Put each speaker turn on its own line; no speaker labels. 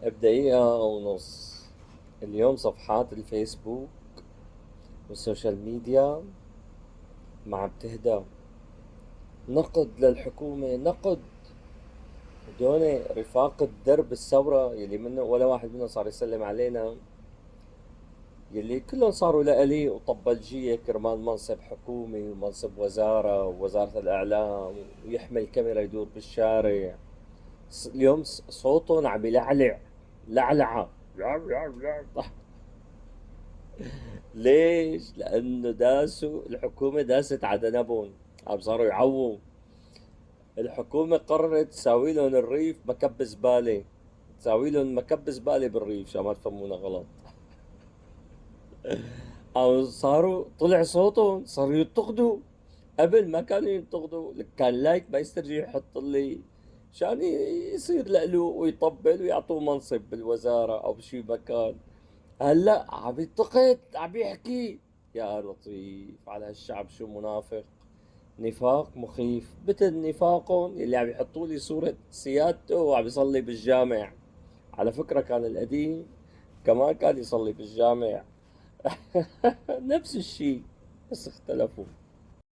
بدقيقة ونص. اليوم صفحات الفيسبوك والسوشيال ميديا ما عم تهدى. نقد للحكومة، نقد. هدول رفاق الدرب الثورة يلي منه ولا واحد منهم صار يسلم علينا، يلي كلهم صاروا لألي وطبلجية كرمال منصب حكومي ومنصب وزارة ووزارة الإعلام، ويحمل كاميرا يدور بالشارع. اليوم صوتهم عم يلعلع لعلعة. ليش؟ لأنه داسوا الحكومة، داست على ذنبهم، عم صاروا يعووا. الحكومة قررت تساوي لهم الريف مكب زبالة، تساوي لهم مكب زبالة بالريف، عشان ما تفهمونا غلط. أو صاروا طلع صوتهم، صاروا ينتقدوا. قبل ما كانوا ينتقدوا، كان لايك ما يسترجي يحط لي عشان يصير لألو ويطبل ويعطوه منصب بالوزارة أو بشي مكان. هلا عم ينتقد، عم يحكي. يا لطيف على هالشعب، شو منافق. نفاق مخيف، مثل نفاقهم اللي عم يحطوا لي صورة سيادته وعم يصلي بالجامع. على فكرة كان القديم كمان كان يصلي بالجامع. نفس الشيء، بس اختلفوا.